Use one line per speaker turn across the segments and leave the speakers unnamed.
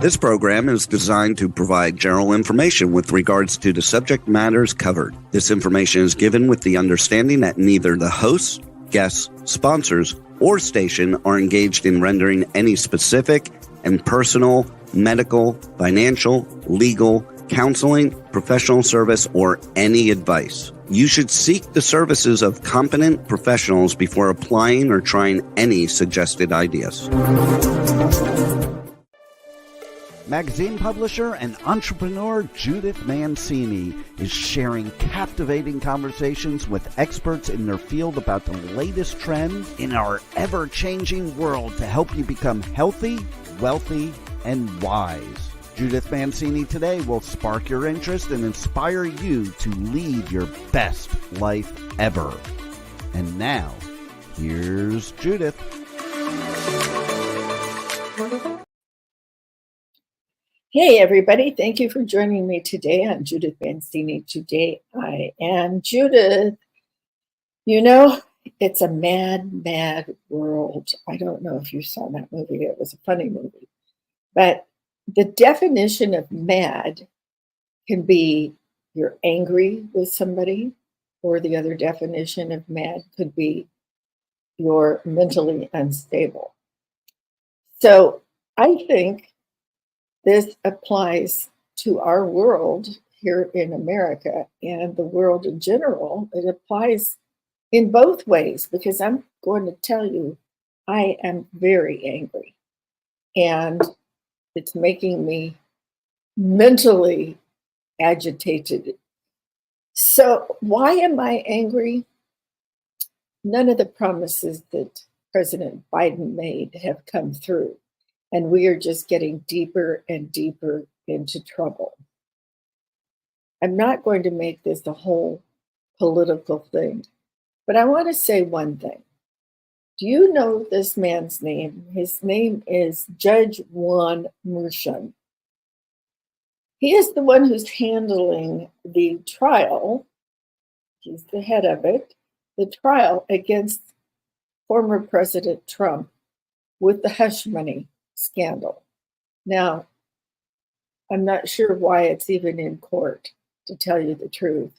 This program is designed to provide general information with regards to the subject matters covered. This information is given with the understanding that neither the hosts, guests, sponsors, or station are engaged in rendering any specific and personal, medical, financial, legal, counseling, professional service, or any advice. You should seek the services of competent professionals before applying or trying any suggested ideas. Magazine publisher and entrepreneur Judith Mancini is sharing captivating conversations with experts in their field about the latest trends in our ever-changing world to help you become healthy, wealthy, and wise. Judith Mancini Today will spark your interest and inspire you to lead your best life ever. And now, here's Judith.
Hey everybody, thank you for joining me today on Judith Mancini Today. I am Judith. You know, it's a mad, mad world. I don't know if you saw that movie. It was a funny movie. But the definition of mad can be you're angry with somebody, or the other definition of mad could be you're mentally unstable. So I think this applies to our world here in America and the world in general. It applies in both ways because I'm going to tell you, I am very angry and it's making me mentally agitated. So why am I angry? None of the promises that President Biden made have come through. And we are just getting deeper and deeper into trouble. I'm not going to make this a whole political thing, but I want to say one thing. Do you know this man's name? His name is Judge Juan Merchan. He is the one who's handling the trial. He's the head of it, the trial against former President Trump with the hush money scandal. Now, I'm not sure why it's even in court, to tell you the truth.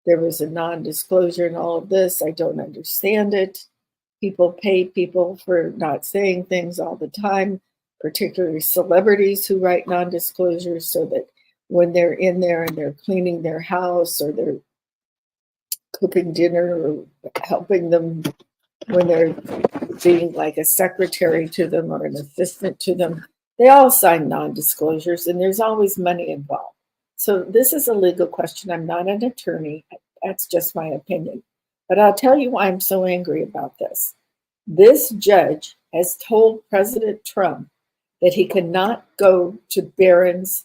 There was a non-disclosure in all of this. I don't understand it. People pay people for not saying things all the time, particularly celebrities who write non-disclosures so that when they're in there and they're cleaning their house or they're cooking dinner or helping them when they're being like a secretary to them or an assistant to them, they all sign non-disclosures and there's always money involved. So this is a legal question. I'm not an attorney. That's just my opinion. But I'll tell you why I'm so angry about this. This judge has told President Trump that he cannot go to Barron's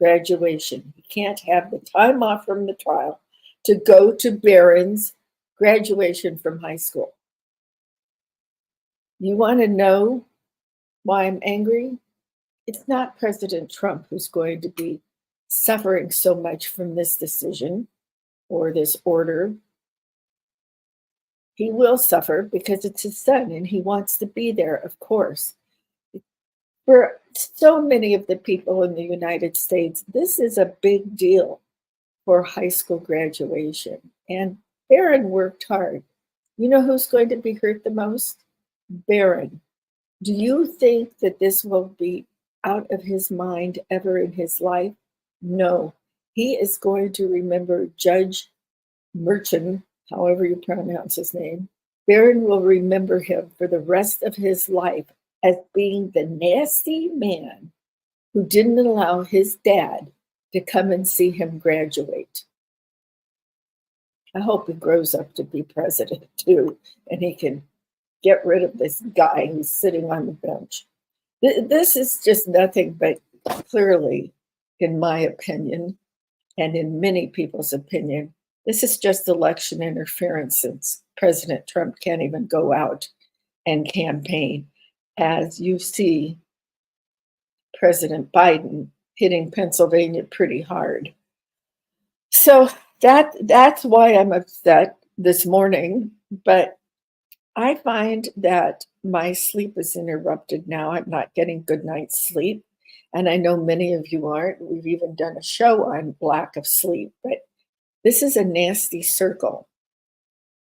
graduation. He can't have the time off from the trial to go to Barron's graduation from high school. You want to know why I'm angry? It's not President Trump who's going to be suffering so much from this decision or this order. He will suffer because it's his son and he wants to be there, of course. For so many of the people in the United States, this is a big deal for high school graduation. And Barron worked hard. You know who's going to be hurt the most? Barron. Do you think that this will be out of his mind ever in his life? No. He is going to remember Judge Merchan, however you pronounce his name. Barron will remember him for the rest of his life as being the nasty man who didn't allow his dad to come and see him graduate. I hope he grows up to be president too, and he can get rid of this guy who's sitting on the bench. This is just nothing but clearly, in my opinion, and in many people's opinion, this is just election interference since President Trump can't even go out and campaign. As you see President Biden hitting Pennsylvania pretty hard. So that's why I'm upset this morning, but I find that my sleep is interrupted now. I'm not getting good night's sleep. And I know many of you aren't. We've even done a show on lack of sleep, but this is a nasty circle.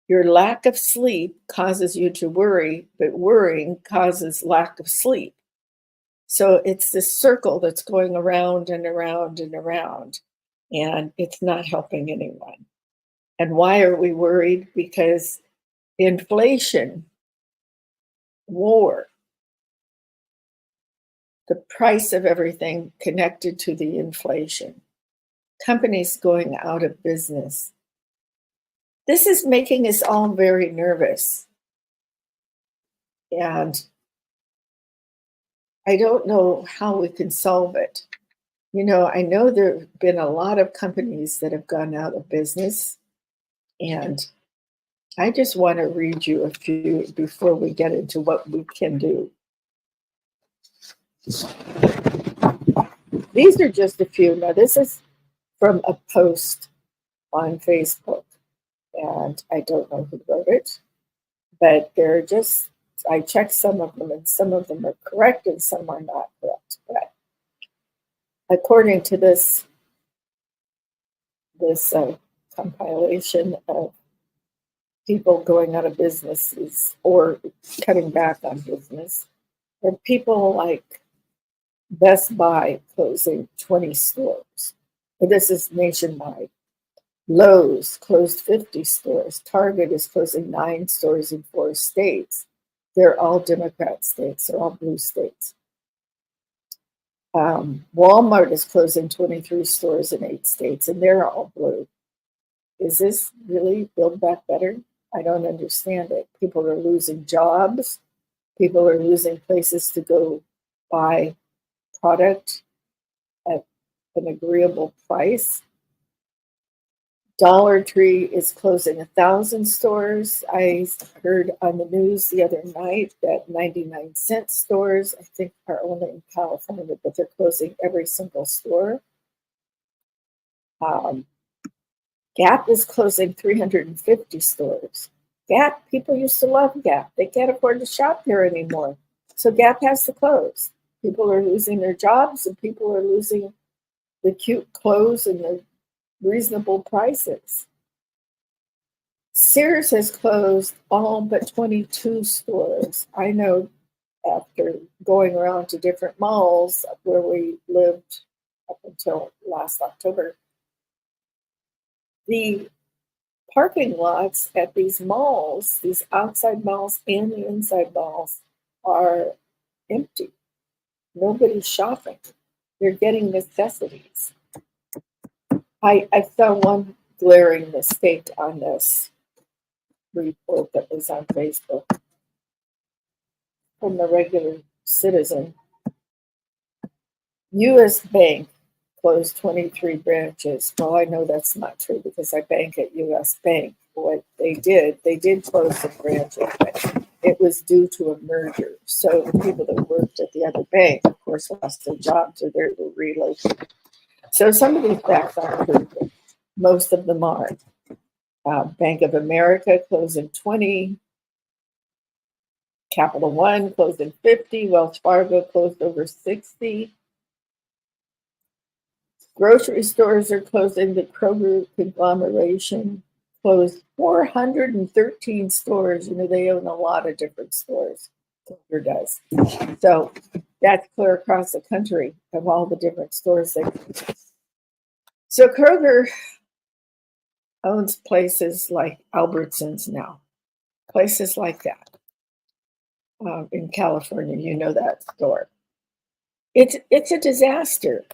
Your lack of sleep causes you to worry, but worrying causes lack of sleep. So it's this circle that's going around and around and around, and it's not helping anyone. And why are we worried? Because inflation, war, the price of everything connected to the inflation, companies going out of business. This is making us all very nervous. And I don't know how we can solve it. You know, I know there have been a lot of companies that have gone out of business, and I just want to read you a few before we get into what we can do. These are just a few. Now, this is from a post on Facebook, and I don't know who wrote it, but they're just, I checked some of them, and some of them are correct and some are not correct. But according to this compilation of people going out of businesses or cutting back on business, there are people like Best Buy closing 20 stores. But this is nationwide. Lowe's closed 50 stores. Target is closing 9 stores in 4 states. They're all Democrat states. They're all blue states. Walmart is closing 23 stores in 8 states, and they're all blue. Is this really Build Back Better? I don't understand it. People are losing jobs. People are losing places to go buy product at an agreeable price. Dollar Tree is closing 1,000 stores. I heard on the news the other night that 99-cent stores, I think, are only in California, but they're closing every single store. Gap is closing 350 stores. Gap, people used to love Gap. They can't afford to shop there anymore. So Gap has to close. People are losing their jobs, and people are losing the cute clothes and the reasonable prices. Sears has closed all but 22 stores. I know after going around to different malls where we lived up until last October, the parking lots at these malls, these outside malls and the inside malls, are empty. Nobody's shopping. They're getting necessities. I found one glaring mistake on this report that was on Facebook from a regular citizen. U.S. Bank closed 23 branches. Well, I know that's not true because I bank at U.S. Bank. What they did close some branches, but it was due to a merger. So the people that worked at the other bank, of course, lost their jobs or they were relocated. So some of these facts aren't true. Most of them are. Bank of America closing 20. Capital One closing 50. Wells Fargo closed over 60. Grocery stores are closing. The Kroger conglomeration closed 413 stores. You know, they own a lot of different stores. Kroger does. So that's clear across the country of all the different stores they close. So Kroger owns places like Albertsons now, places like that. In California, you know that store. It's a disaster,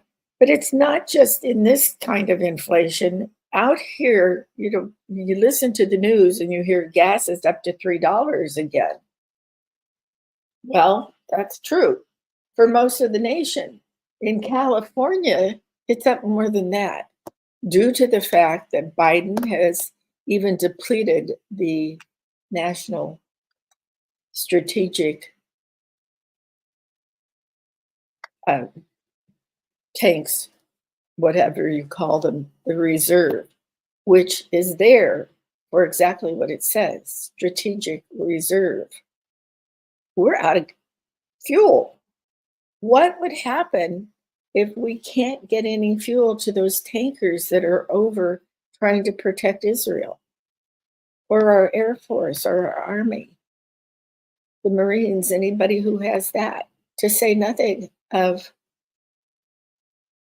but it's not just in this kind of inflation. Out here, you know, you listen to the news and you hear gas is up to $3 again. Well, that's true for most of the nation. In California, it's up more than that, due to the fact that Biden has even depleted the national strategic tanks, whatever you call them, the reserve, which is there for exactly what it says, strategic reserve. We're out of fuel. What would happen if we can't get any fuel to those tankers that are over trying to protect Israel, or our Air Force, or our Army, the Marines, anybody who has that, to say nothing of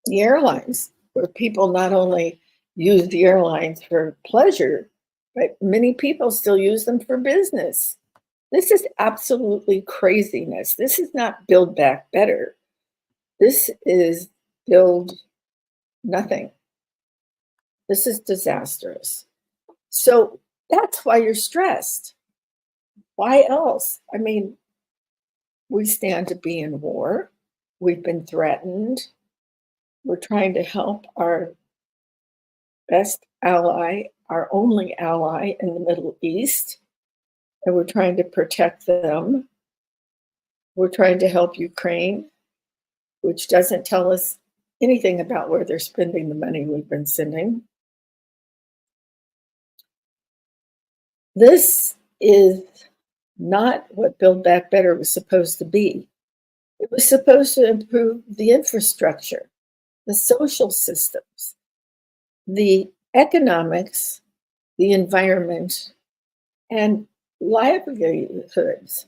the airlines, where people not only use the airlines for pleasure, but many people still use them for business. This is absolutely craziness. This is not Build Back Better. This is build nothing. This is disastrous. So that's why you're stressed. Why else? I mean, we stand to be in war. We've been threatened. We're trying to help our best ally, our only ally in the Middle East, and we're trying to protect them. We're trying to help Ukraine, which doesn't tell us anything about where they're spending the money we've been sending. This is not what Build Back Better was supposed to be. It was supposed to improve the infrastructure, the social systems, the economics, the environment, and livelihoods,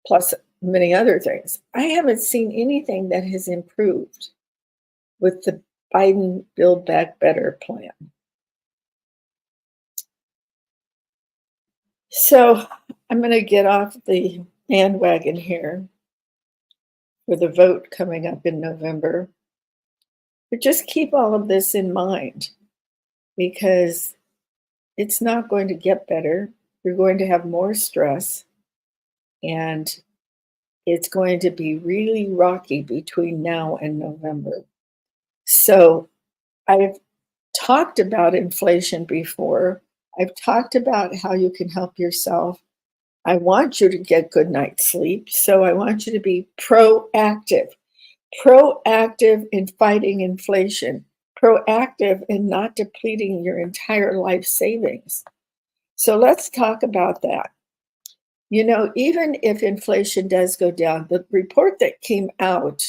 plus many other things. I haven't seen anything that has improved with the Biden Build Back Better plan. So I'm going to get off the bandwagon here for the vote coming up in November. But just keep all of this in mind, because it's not going to get better. You're going to have more stress, and it's going to be really rocky between now and November. So I've talked about inflation before. I've talked about how you can help yourself. I want you to get good night's sleep. So I want you to be proactive in fighting inflation, proactive in not depleting your entire life savings. So let's talk about that. You know, even if inflation does go down, the report that came out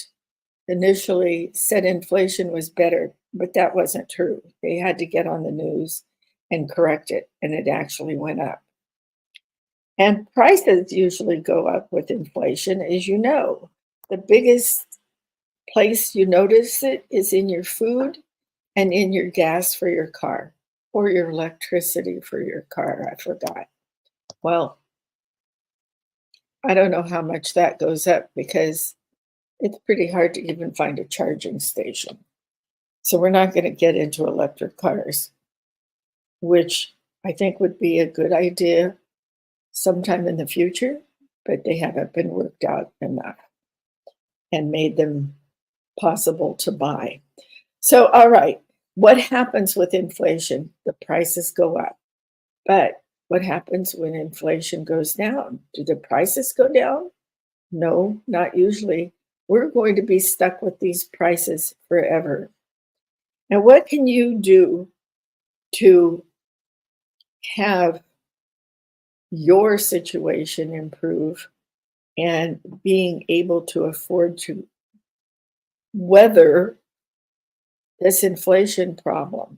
initially said inflation was better, but that wasn't true. They had to get on the news and correct it, and it actually went up. And prices usually go up with inflation, as you know. The biggest place you notice it is in your food and in your gas for your car, or your electricity for your car. I forgot. Well, I don't know how much that goes up, because it's pretty hard to even find a charging station. So we're not going to get into electric cars, which I think would be a good idea sometime in the future, but they haven't been worked out enough and made them possible to buy. So, all right, what happens with inflation? The prices go up. But what happens when inflation goes down? Do the prices go down? No, not usually. We're going to be stuck with these prices forever. Now, what can you do to have your situation improve and being able to afford to weather this inflation problem?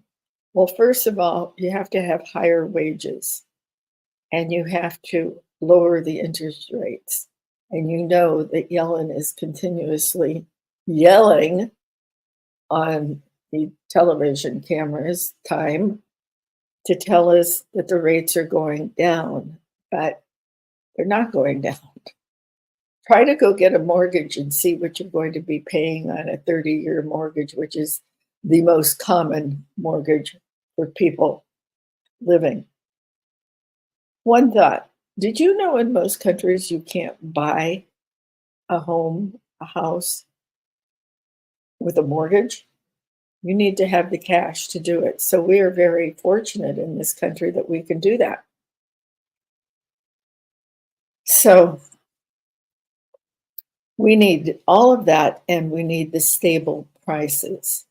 Well, first of all, you have to have higher wages, and you have to lower the interest rates. And you know that Yellen is continuously yelling on the television cameras time to tell us that the rates are going down, but they're not going down. Try to go get a mortgage and see what you're going to be paying on a 30-year mortgage, which is the most common mortgage for people living. One thought: did you know in most countries you can't buy a home, a house, with a mortgage? You need to have the cash to do it. So we are very fortunate in this country that we can do that. So we need all of that, and we need the stable prices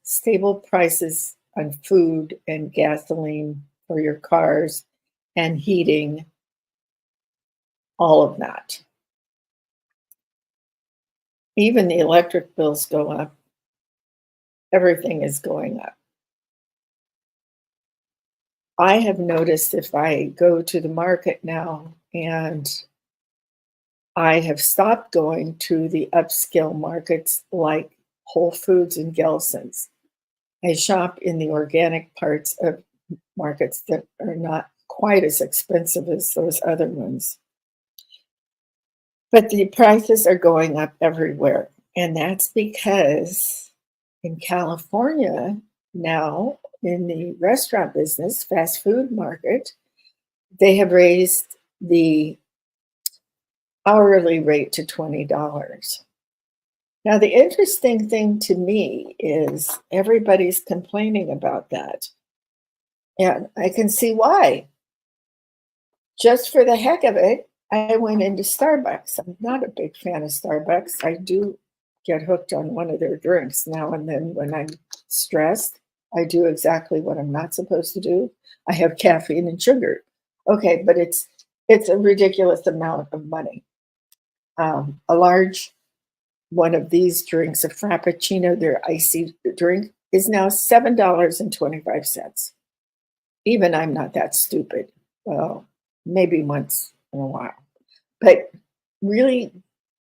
on food and gasoline for your cars and heating, all of that. Even the electric bills go up. Everything is going up. I have noticed if I go to the market now, and I have stopped going to the upscale markets like Whole Foods and Gelson's. I shop in the organic parts of markets that are not quite as expensive as those other ones. But the prices are going up everywhere. And that's because in California now, in the restaurant business, fast food market, they have raised the hourly rate to $20. Now, the interesting thing to me is everybody's complaining about that. And I can see why. Just for the heck of it, I went into Starbucks. I'm not a big fan of Starbucks. I do get hooked on one of their drinks now and then when I'm stressed. I do exactly what I'm not supposed to do. I have caffeine and sugar. Okay, but it's a ridiculous amount of money. A large one of these drinks, a Frappuccino, their icy drink, is now $7.25. Even I'm not that stupid. Well, maybe once in a while. But really,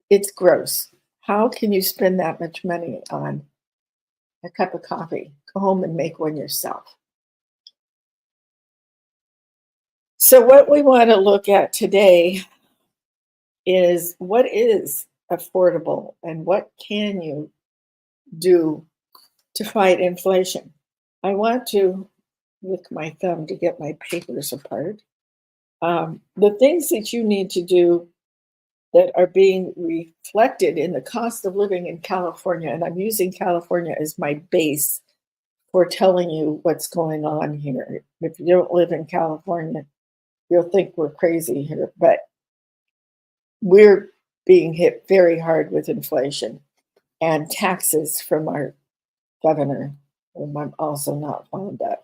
it's gross. How can you spend that much money on a cup of coffee? Go home and make one yourself. So what we want to look at today is what is affordable and what can you do to fight inflation. I want to lick my thumb to get my papers apart. The things that you need to do that are being reflected in the cost of living in California, and I'm using California as my base for telling you what's going on here. If you don't live in California, you'll think we're crazy here, but we're being hit very hard with inflation and taxes from our governor, whom I'm also not fond of.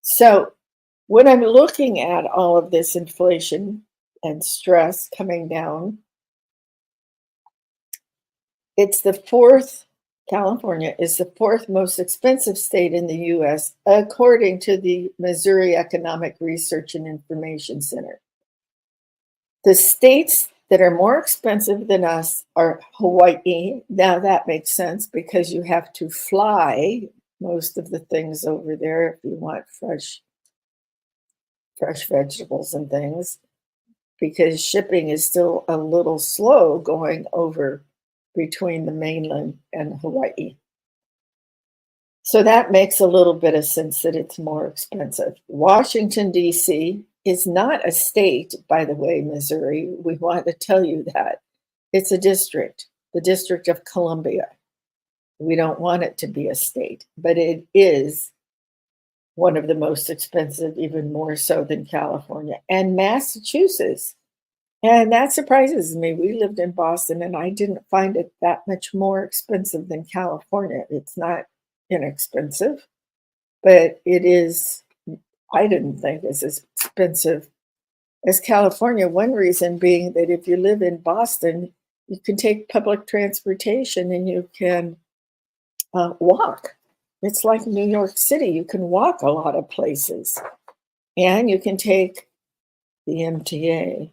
So when I'm looking at all of this inflation and stress coming down, California is the fourth most expensive state in the US, according to the Missouri Economic Research and Information Center. The states that are more expensive than us are Hawaii. Now that makes sense because you have to fly most of the things over there if you want fresh vegetables and things, because shipping is still a little slow going over between the mainland and Hawaii. So that makes a little bit of sense that it's more expensive. Washington, D.C. is not a state, by the way, Missouri. We want to tell you that. It's a district, the District of Columbia. We don't want it to be a state, but it is one of the most expensive, even more so than California and Massachusetts. And that surprises me. We lived in Boston and I didn't find it that much more expensive than California. It's not inexpensive, but it is, I didn't think as expensive as California. One reason being that if you live in Boston, you can take public transportation and you can walk. It's like New York City. You can walk a lot of places and you can take the MTA.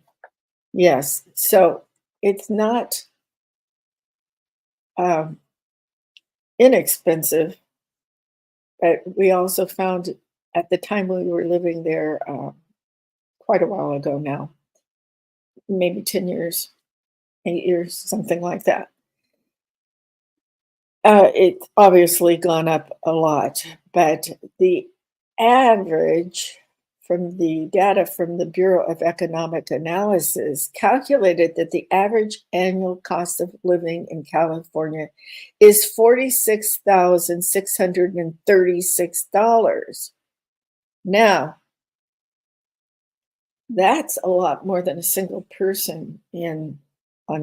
Yes, so it's not inexpensive, but we also found at the time we were living there quite a while ago now, maybe 10 years, 8 years, something like that. It's obviously gone up a lot, but the average from the data from the Bureau of Economic Analysis calculated that the average annual cost of living in California is $46,636. Now, that's a lot more than a single person on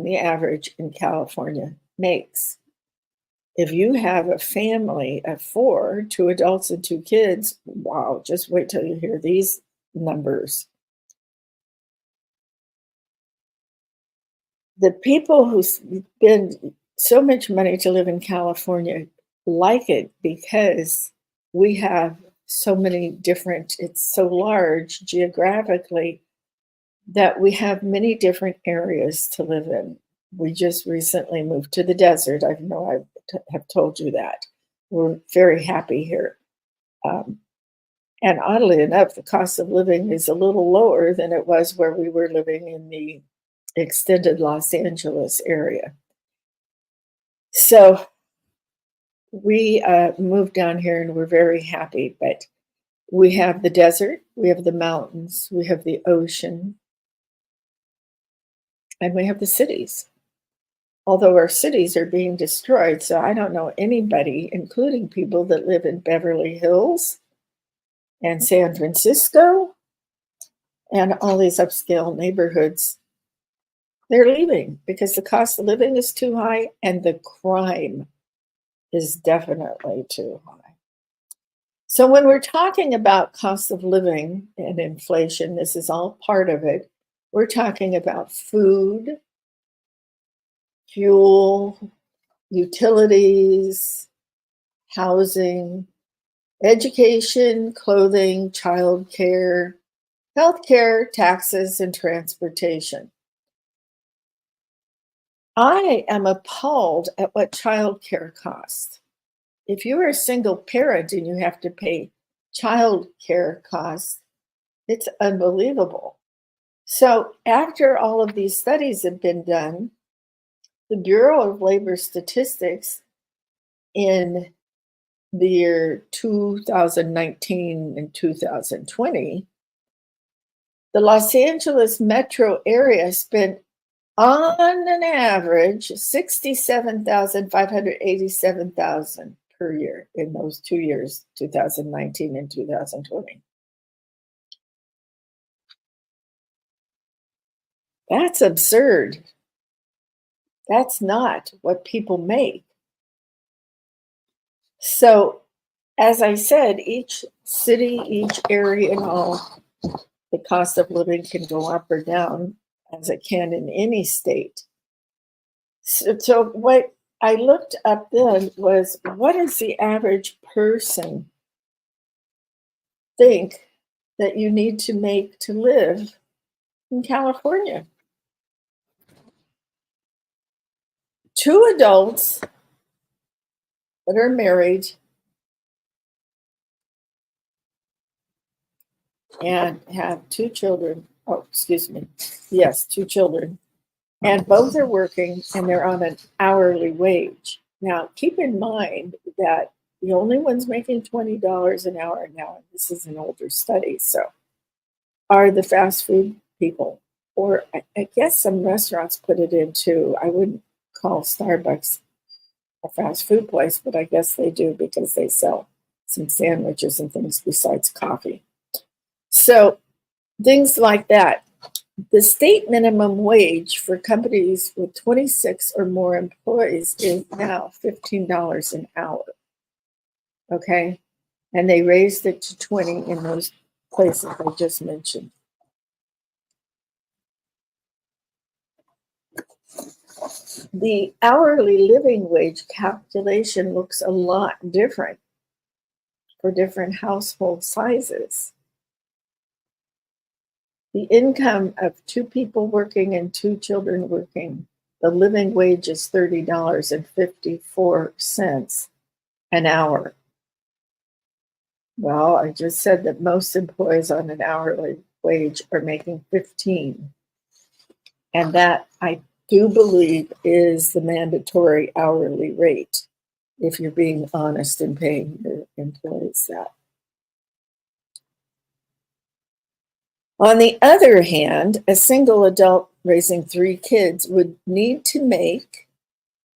the average in California makes. If you have a family of 4, 2 adults and 2 kids, wow, just wait till you hear these numbers. The people who spend so much money to live in California, like it because we have so many different, it's so large geographically that we have many different areas to live in. We just recently moved to the desert. I know I have told you that. We're very happy here. And oddly enough, the cost of living is a little lower than it was where we were living in the extended Los Angeles area. So we moved down here and we're very happy, but we have the desert, we have the mountains, we have the ocean, and we have the cities. Although our cities are being destroyed, so I don't know anybody, including people that live in Beverly Hills and San Francisco and all these upscale neighborhoods. They're leaving because the cost of living is too high and the crime is definitely too high. So when we're talking about cost of living and inflation, this is all part of it. We're talking about food, fuel, utilities, housing, education, clothing, childcare, healthcare, taxes, and transportation. I am appalled at what childcare costs. If you are a single parent and you have to pay childcare costs, it's unbelievable. So after all of these studies have been done, the Bureau of Labor Statistics in the year 2019 and 2020, the Los Angeles metro area spent on an average $67,587 per year in those 2 years, 2019 and 2020. That's absurd. That's not what people make. So, as I said, each city, each area, and all, the cost of living can go up or down as it can in any state. So what I looked up then was, what does the average person think that you need to make to live in California? 2 adults that are married and have 2 children. Oh, excuse me. Yes, 2 children. And both are working and they're on an hourly wage. Now, keep in mind that the only ones making $20 an hour now, and this is an older study, so, are the fast food people. Or I guess some restaurants put it into, I wouldn't call Starbucks a fast food place, but I guess they do because they sell some sandwiches and things besides coffee. So things like that. The state minimum wage for companies with 26 or more employees is now $15 an hour. Okay. And they raised it to 20 in those places I just mentioned. The hourly living wage calculation looks a lot different for different household sizes. The income of 2 people working and 2 children working, the living wage is $30.54 an hour. Well, I just said that most employees on an hourly wage are making 15. And that, I do believe, is the mandatory hourly rate, if you're being honest and paying your employees that. On the other hand, a single adult raising 3 kids would need to make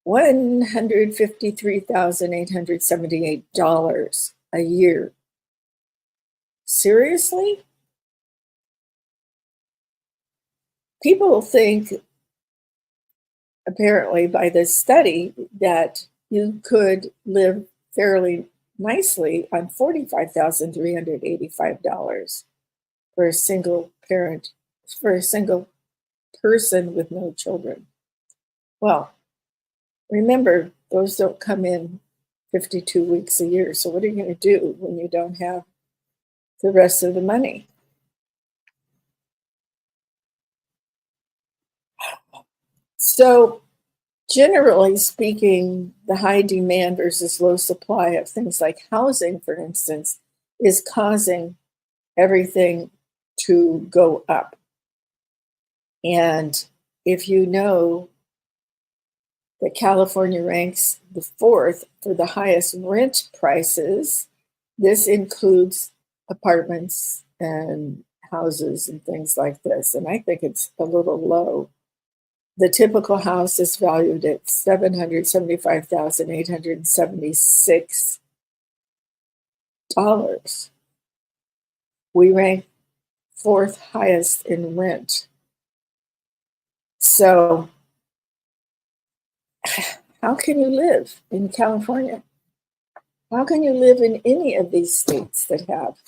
$153,878 a year. Seriously? People think, apparently by this study, that you could live fairly nicely on $45,385 for a single parent, for a single person with no children. Well, Remember, those don't come in 52 weeks a year. So what are you going to do when you don't have the rest of the money? So generally speaking, the high demand versus low supply of things like housing, for instance, is causing everything to go up. And if you know that California ranks the fourth for the highest rent prices, this includes apartments and houses and things like this. And I think it's a little low. The typical house is valued at $775,876. We rank fourth highest in rent. So how can you live in California? How can you live in any of these states that have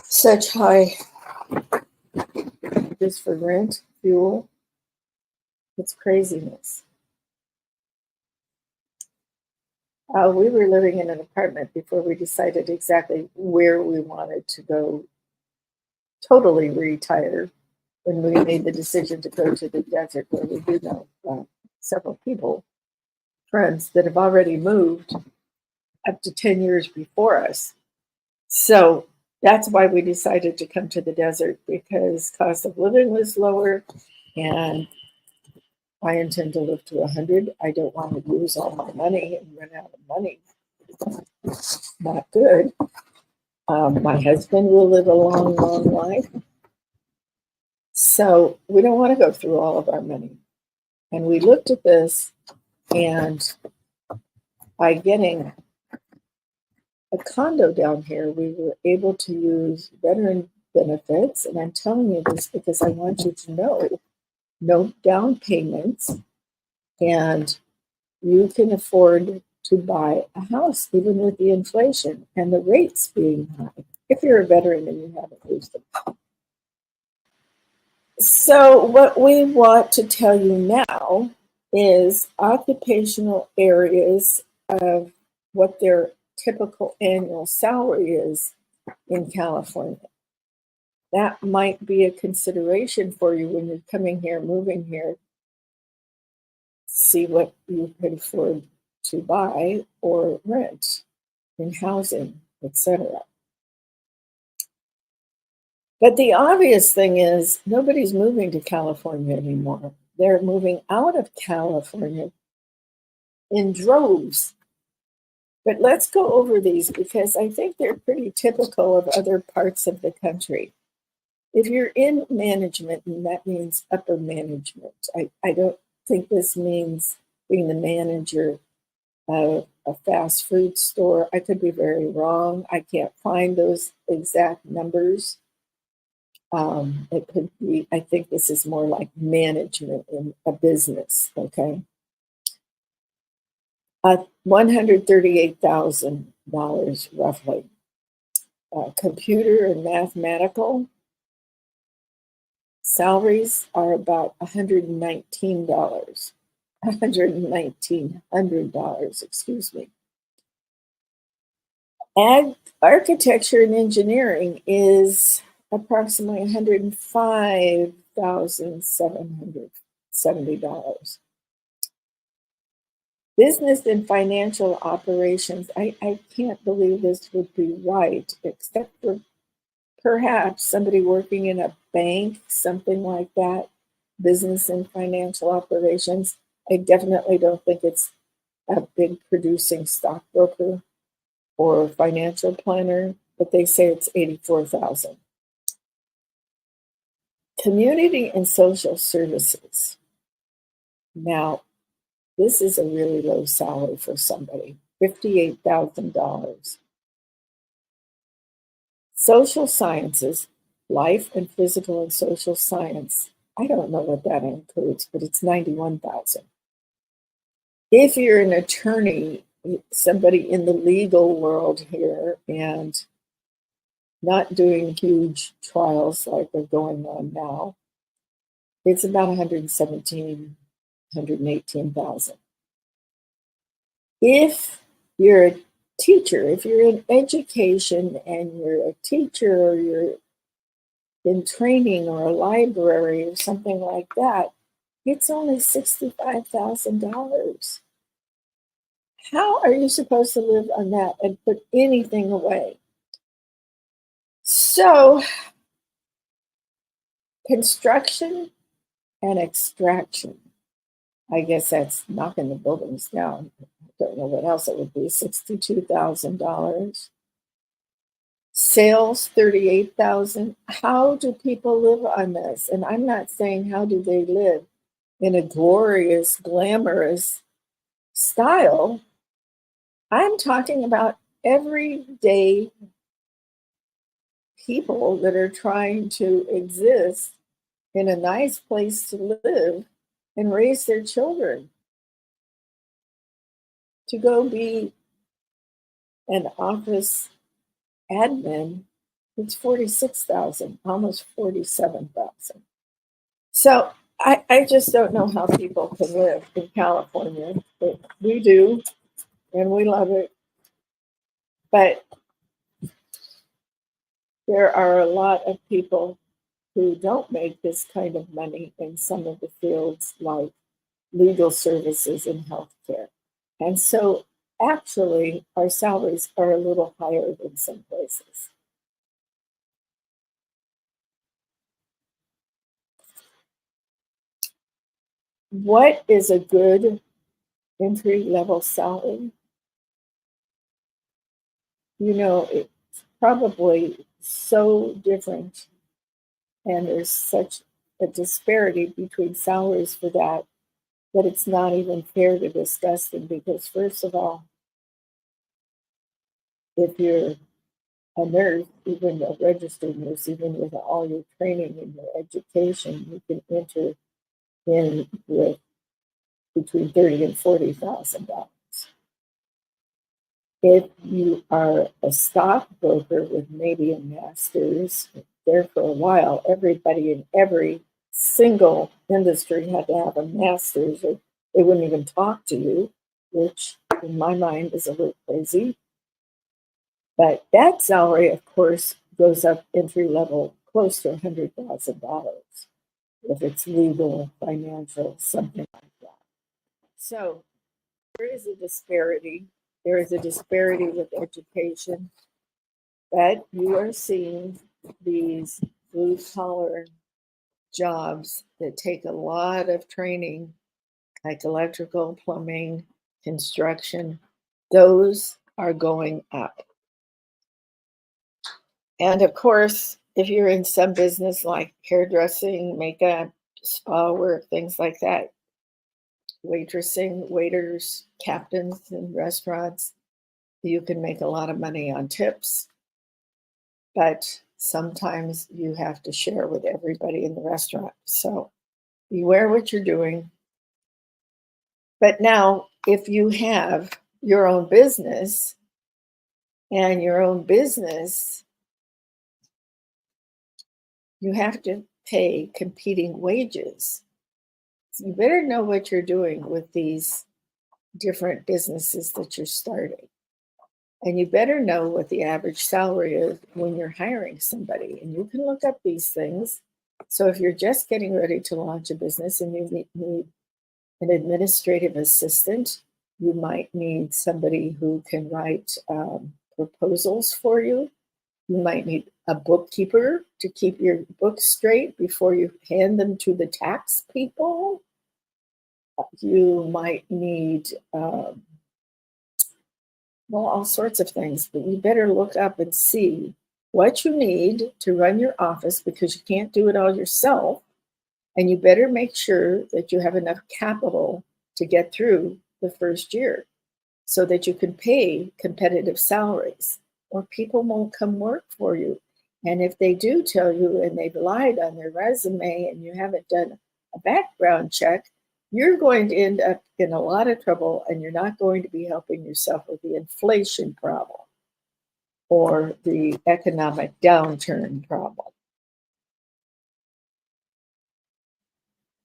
such high just for rent, fuel? It's craziness. We were living in an apartment before we decided exactly where we wanted to go totally retire, when we made the decision to go to the desert, where we do know several people, friends that have already moved up to 10 years before us. So that's why we decided to come to the desert, because cost of living was lower, and I intend to live to 100. I don't want to lose all my money and run out of money. Not good. My husband will live a long, long life. So we don't want to go through all of our money. And we looked at this, and by getting a condo down here, we were able to use veteran benefits. And I'm telling you this because I want you to know, no down payments, and you can afford to buy a house even with the inflation and the rates being high, if you're a veteran and you haven't used them. So what we want to tell you now is occupational areas of what their typical annual salary is in California. That might be a consideration for you when you're coming here, moving here. See what you can afford to buy or rent in housing, etc. But the obvious thing is nobody's moving to California anymore. They're moving out of California in droves. But let's go over these because I think they're pretty typical of other parts of the country. If you're in management, and that means upper management, I don't think this means being the manager of a fast food store. I could be very wrong. I can't find those exact numbers. It could be, I think this is more like management in a business, okay? $138,000 roughly. Computer and mathematical salaries are about $119. $119,100, excuse me. Architecture and engineering is approximately $105,770. Business and financial operations, I can't believe this would be right, except for perhaps somebody working in a bank, something like that. Business and financial operations. I definitely don't think it's a big producing stockbroker or financial planner, but they say it's $84,000. Community and social services. Now, this is a really low salary for somebody, $58,000. Social sciences, life and physical and social science. I don't know what that includes, but it's $91,000. If you're an attorney, somebody in the legal world here and not doing huge trials like are going on now, it's about $117,000 $118,000. If you're a teacher, if you're in education and you're a teacher or you're in training or a library or something like that, it's only $65,000. How are you supposed to live on that and put anything away? So, construction and extraction. I guess that's knocking the buildings down. I don't know what else it would be. $62,000. Sales, $38,000. How do people live on this? And I'm not saying how do they live in a glorious, glamorous style. I'm talking about everyday people that are trying to exist in a nice place to live and raise their children. To go be an office admin, it's $46,000, almost $47,000. So I just don't know how people can live in California, but we do, and we love it. But there are a lot of people who don't make this kind of money in some of the fields like legal services and healthcare. And so actually our salaries are a little higher than some places. What is a good entry-level salary? You know, it's probably so different, and there's such a disparity between salaries for that it's not even fair to discuss them, because first of all, if you're a nurse, even a registered nurse, even with all your training and your education, you can enter in with between $30,000 and $40,000. If you are a stockbroker with maybe a master's, there for a while, everybody in every single industry had to have a master's or they wouldn't even talk to you, which in my mind is a little crazy. But that salary, of course, goes up entry level close to $100,000 if it's legal, financial, something like that. So there is a disparity. There is a disparity with education, but you are seeing these blue collar jobs that take a lot of training, like electrical, plumbing, construction. Those are going up. And of course, if you're in some business like hairdressing, makeup, spa work, things like that, waitressing, waiters, captains in restaurants, you can make a lot of money on tips, but sometimes you have to share with everybody in the restaurant. So beware what you're doing. But now, if you have your own business and your own business, you have to pay competing wages. So you better know what you're doing with these different businesses that you're starting. And you better know what the average salary is when you're hiring somebody. And you can look up these things. So if you're just getting ready to launch a business and you need an administrative assistant, you might need somebody who can write proposals for you. You might need a bookkeeper to keep your books straight before you hand them to the tax people. You might need, all sorts of things, but you better look up and see what you need to run your office, because you can't do it all yourself. And you better make sure that you have enough capital to get through the first year so that you can pay competitive salaries, or people won't come work for you. And if they do tell you and they've lied on their resume and you haven't done a background check, you're going to end up in a lot of trouble, and you're not going to be helping yourself with the inflation problem or the economic downturn problem.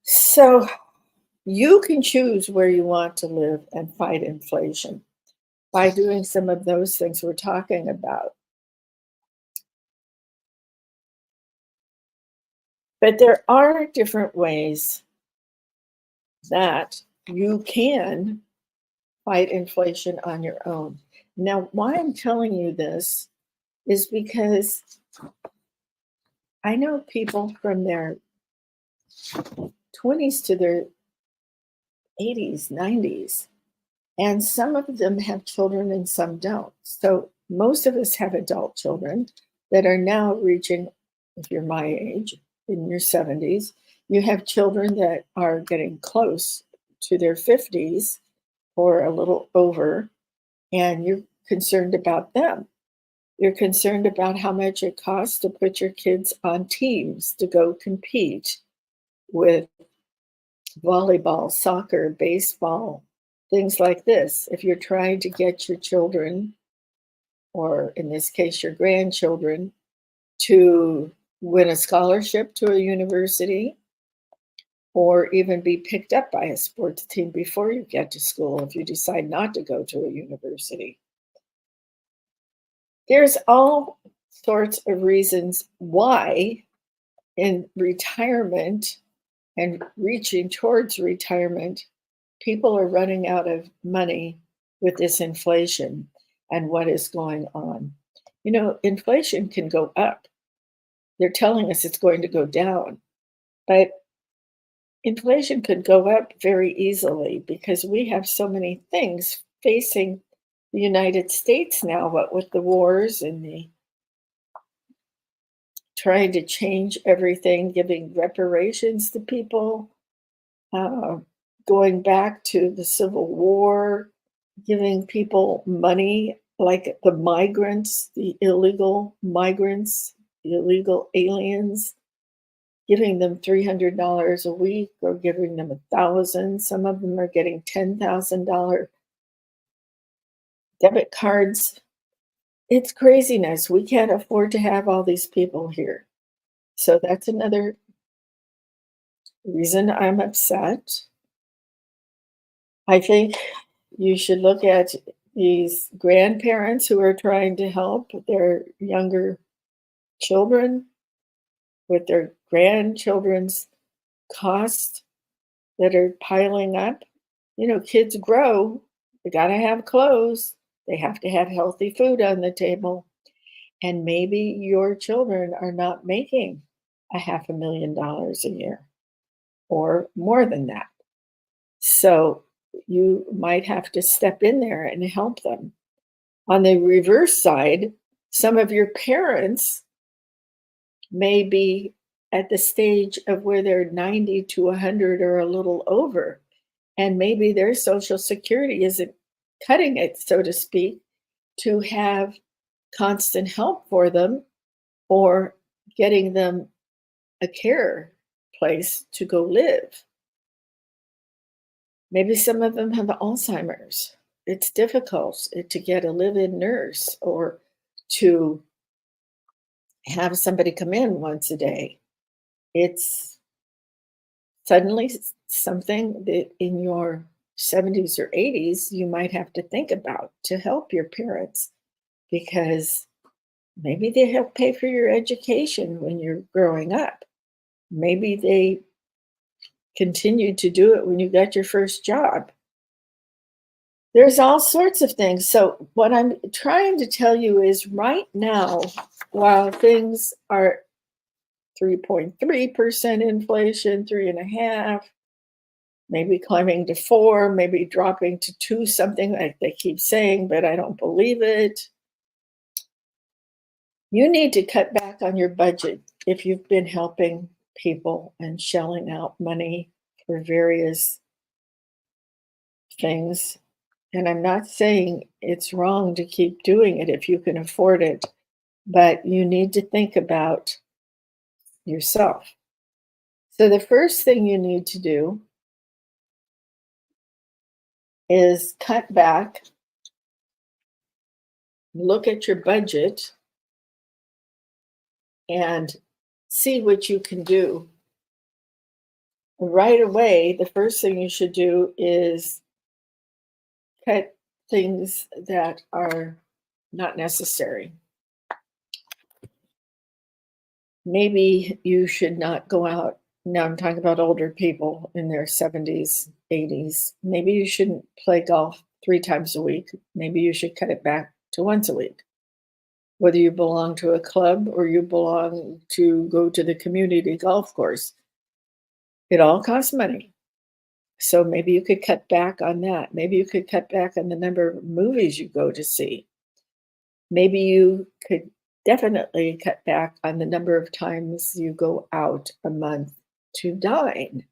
So you can choose where you want to live and fight inflation by doing some of those things we're talking about. But there are different ways that you can fight inflation on your own. Now, why I'm telling you this is because I know people from their 20s to their 80s, 90s, and some of them have children and some don't. So most of us have adult children that are now reaching, if you're my age, in your 70s, you have children that are getting close to their 50s or a little over, and you're concerned about them. You're concerned about how much it costs to put your kids on teams to go compete with volleyball, soccer, baseball, things like this. If you're trying to get your children, or in this case, your grandchildren, to win a scholarship to a university or even be picked up by a sports team before you get to school if you decide not to go to a university. There's all sorts of reasons why in retirement and reaching towards retirement, people are running out of money with this inflation and what is going on. You know, inflation can go up. They're telling us it's going to go down, but inflation could go up very easily because we have so many things facing the United States now, what with the wars and the trying to change everything, giving reparations to people, uh, going back to the Civil War, giving people money like the migrants, the illegal migrants, the illegal aliens, giving them $300 a week or giving them $1,000. Some of them are getting $10,000 debit cards. It's craziness. We can't afford to have all these people here. So that's another reason I'm upset. I think you should look at these grandparents who are trying to help their younger children with their grandchildren's costs that are piling up. You know, kids grow, they got to have clothes, they have to have healthy food on the table. And maybe your children are not making $500,000 a year or more than that. So you might have to step in there and help them. On the reverse side, some of your parents may be at the stage of where they're 90 to 100 or a little over, and maybe their Social Security isn't cutting it, so to speak, to have constant help for them or getting them a care place to go live. Maybe some of them have Alzheimer's. It's difficult to get a live-in nurse or to have somebody come in once a day. It's suddenly something that in your 70s or 80s you might have to think about to help your parents, because maybe they help pay for your education when you're growing up. Maybe they continued to do it when you got your first job. There's all sorts of things. So what I'm trying to tell you is right now, while things are 3.3% inflation, 3.5%, maybe climbing to 4%, maybe dropping to 2%, something like they keep saying, but I don't believe it. You need to cut back on your budget if you've been helping people and shelling out money for various things. And I'm not saying it's wrong to keep doing it if you can afford it, but you need to think about yourself. So the first thing you need to do is cut back, look at your budget, and see what you can do right away, the first thing you should do is cut things that are not necessary. Maybe you should not go out. Now I'm talking about older people in their 70s, 80s. Maybe you shouldn't play golf 3 times a week. Maybe you should cut it back to once a week. Whether you belong to a club or you belong to go to the community golf course, it all costs money. So maybe you could cut back on that. Maybe you could cut back on the number of movies you go to see. Maybe you could definitely cut back on the number of times you go out a month to dine.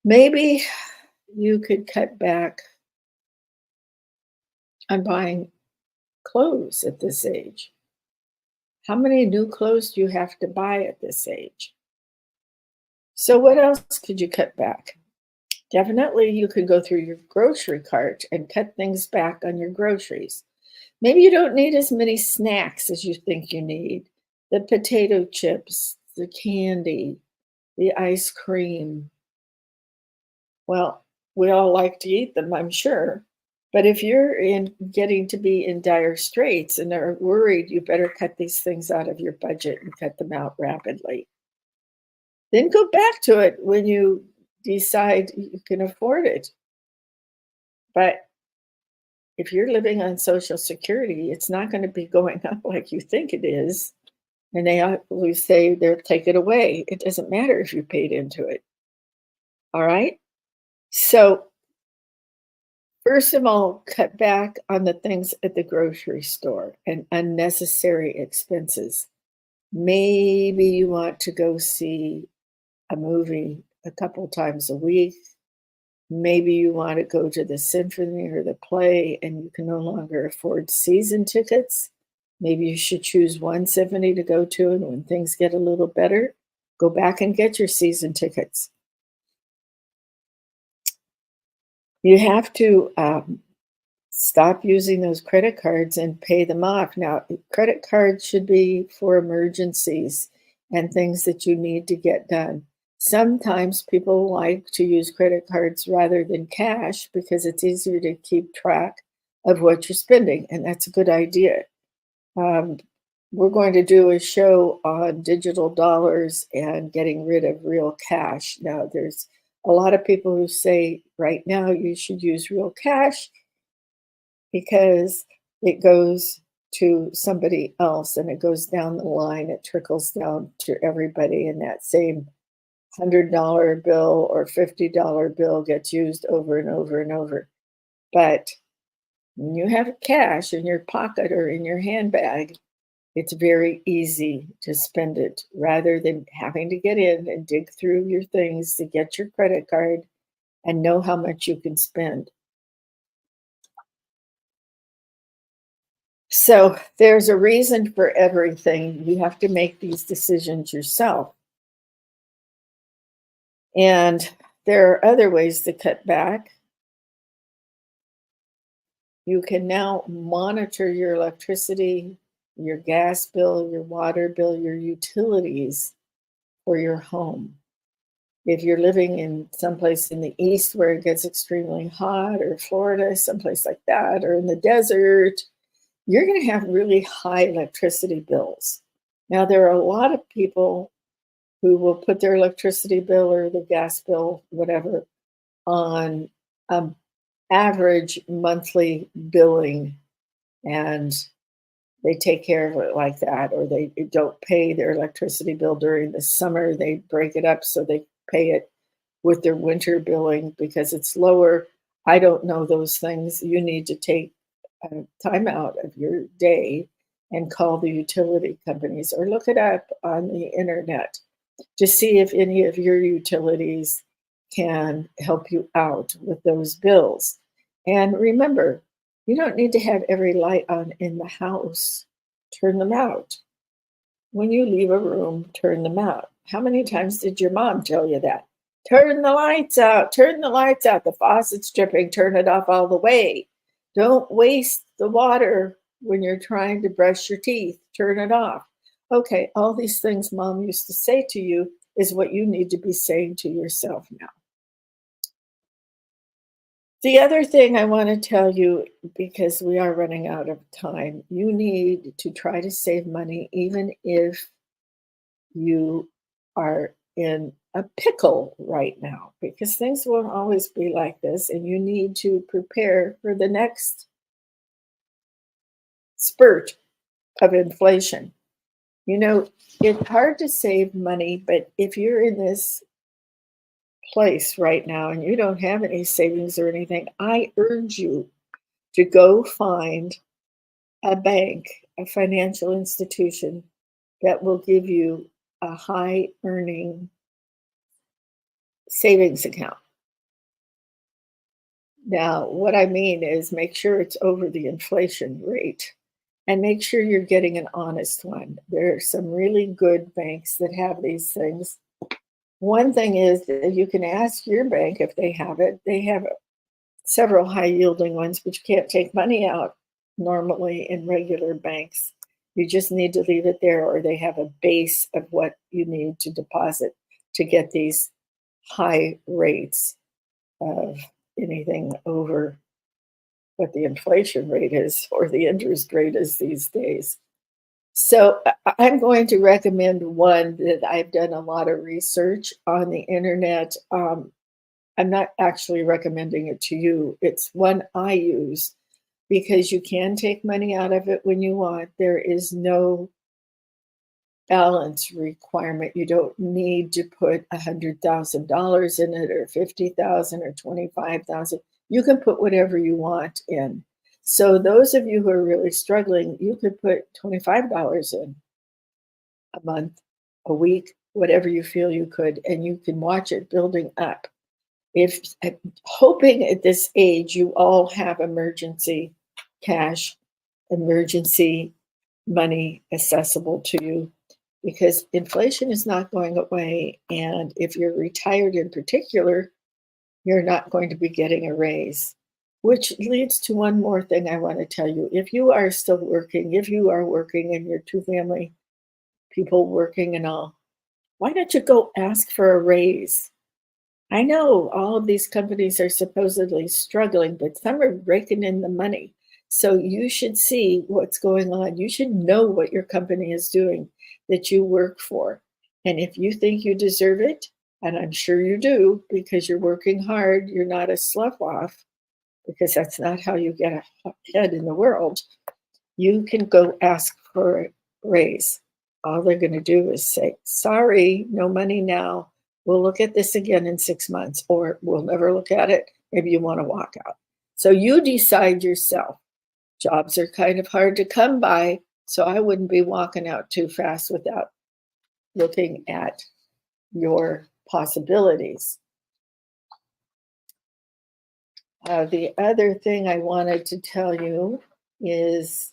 Maybe you could cut back on buying clothes at this age. How many new clothes do you have to buy at this age? So what else could you cut back? Definitely you could go through your grocery cart and cut things back on your groceries. Maybe you don't need as many snacks as you think you need. The potato chips, the candy, the ice cream. Well, we all like to eat them, I'm sure. But if you're getting to be in dire straits and are worried, you better cut these things out of your budget and cut them out rapidly. Then go back to it when you decide you can afford it. But if you're living on Social Security, it's not going to be going up like you think it is. And they always say they'll take it away. It doesn't matter if you paid into it. All right? So, first of all, cut back on the things at the grocery store and unnecessary expenses. Maybe you want to go see a movie a couple times a week. Maybe you want to go to the symphony or the play and you can no longer afford season tickets. Maybe you should choose one symphony to go to, and when things get a little better, go back and get your season tickets. You have to stop using those credit cards and pay them off. Now, credit cards should be for emergencies and things that you need to get done. Sometimes people like to use credit cards rather than cash because it's easier to keep track of what you're spending, and that's a good idea. We're going to do a show on digital dollars and getting rid of real cash. Now, there's a lot of people who say right now you should use real cash because it goes to somebody else and it goes down the line, it trickles down to everybody, and that same $100 bill or $50 bill gets used over and over and over. But when you have cash in your pocket or in your handbag, it's very easy to spend it rather than having to get in and dig through your things to get your credit card and know how much you can spend. So there's a reason for everything. You have to make these decisions yourself. And there are other ways to cut back. You can now monitor your electricity, your gas bill, your water bill, your utilities for your home. If you're living in someplace in the east where it gets extremely hot, or Florida, someplace like that, or in the desert, you're going to have really high electricity bills. Now, there are a lot of people who will put their electricity bill or the gas bill, whatever, on average monthly billing, and they take care of it like that, or they don't pay their electricity bill during the summer. They break it up so they pay it with their winter billing because it's lower. I don't know those things. You need to take time out of your day and call the utility companies or look it up on the internet to see if any of your utilities can help you out with those bills. And remember, you don't need to have every light on in the house. Turn them out. When you leave a room, turn them out. How many times did your mom tell you that? Turn the lights out. Turn the lights out. The faucet's dripping. Turn it off all the way. Don't waste the water when you're trying to brush your teeth. Turn it off. Okay, all these things mom used to say to you, is what you need to be saying to yourself now. The other thing I want to tell you, because we are running out of time, you need to try to save money even if you are in a pickle right now, because things won't always be like this, and you need to prepare for the next spurt of inflation. It's hard to save money, but if you're in this place right now and you don't have any savings or anything, I urge you to go find a bank, a financial institution that will give you a high earning savings account. Now, what I mean is make sure it's over the inflation rate and make sure you're getting an honest one. There are some really good banks that have these things. One thing is that you can ask your bank if they have it. They have several high yielding ones, but you can't take money out normally in regular banks. You just need to leave it there, or they have a base of what you need to deposit to get these high rates of anything over what the inflation rate is or the interest rate is these days. So I'm going to recommend one that I've done a lot of research on the internet. I'm not actually recommending it to you. It's one I use because you can take money out of it when you want. There is no balance requirement. You don't need to put $100,000 in it or 50,000 or 25,000. You can put whatever you want in. So those of you who are really struggling, you could put $25 in a month, a week, whatever you feel you could, and you can watch it building up. If hoping at this age you all have emergency cash, emergency money accessible to you, because inflation is not going away. And if you're retired in particular, you're not going to be getting a raise, which leads to one more thing I want to tell you. If you are still working, if you are working and you're two family people working and all, why don't you go ask for a raise? I know all of these companies are supposedly struggling, but some are raking in the money. So you should see what's going on. You should know what your company is doing that you work for. And if you think you deserve it, and I'm sure you do because you're working hard, you're not a slough off, because that's not how you get ahead in the world, you can go ask for a raise. All they're going to do is say, sorry, no money now. We'll look at this again in 6 months, or we'll never look at it. Maybe you want to walk out. So you decide yourself. Jobs are kind of hard to come by, so I wouldn't be walking out too fast without looking at your possibilities. The other thing I wanted to tell you is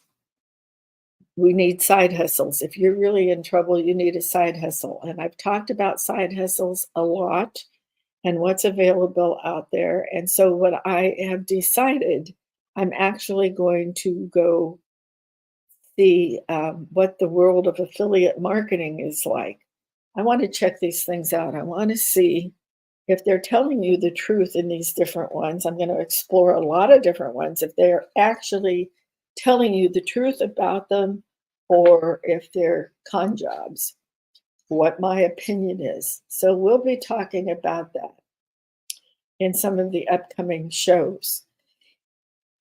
we need side hustles. If you're really in trouble, you need a side hustle. And I've talked about side hustles a lot and what's available out there. And so what I have decided, I'm actually going to go see what the world of affiliate marketing is like. I want to check these things out. I want to see if they're telling you the truth in these different ones. I'm going to explore a lot of different ones, if they're actually telling you the truth about them, or if they're con jobs, what my opinion is. So we'll be talking about that in some of the upcoming shows.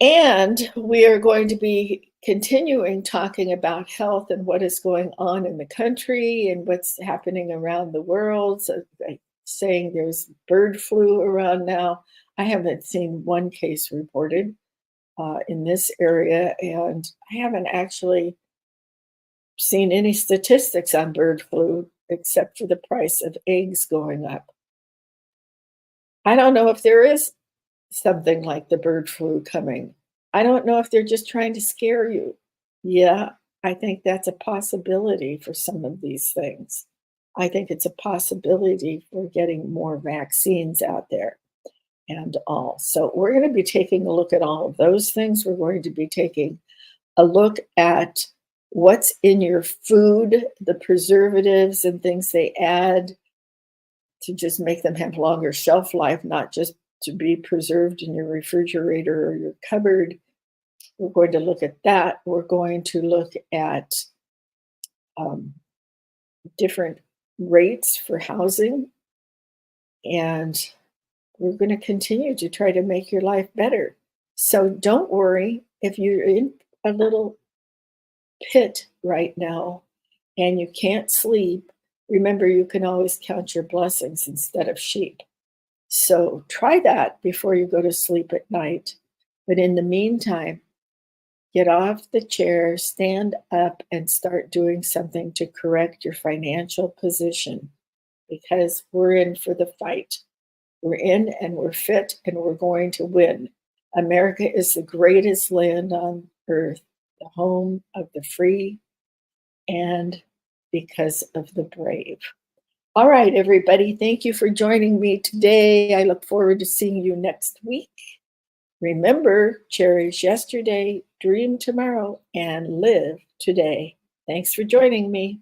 And we are going to be continuing talking about health and what is going on in the country and what's happening around the world. So saying there's bird flu around now. I haven't seen one case reported in this area, and I haven't actually seen any statistics on bird flu except for the price of eggs going up. I don't know if there is something like the bird flu coming. I don't know if they're just trying to scare you. Yeah, I think that's a possibility for some of these things. I think it's a possibility for getting more vaccines out there and all. So we're going to be taking a look at all of those things. We're going to be taking a look at what's in your food, the preservatives and things they add to just make them have longer shelf life, not just to be preserved in your refrigerator or your cupboard. We're going to look at that. We're going to look at different rates for housing, and we're going to continue to try to make your life better. So don't worry if you're in a little pit right now and you can't sleep. Remember, you can always count your blessings instead of sheep. So try that before you go to sleep at night. But in the meantime, get off the chair, stand up, and start doing something to correct your financial position, because we're in for the fight. We're in and we're fit and we're going to win. America is the greatest land on earth, the home of the free and because of the brave. All right, everybody, thank you for joining me today. I look forward to seeing you next week. Remember, cherish yesterday, dream tomorrow, and live today. Thanks for joining me.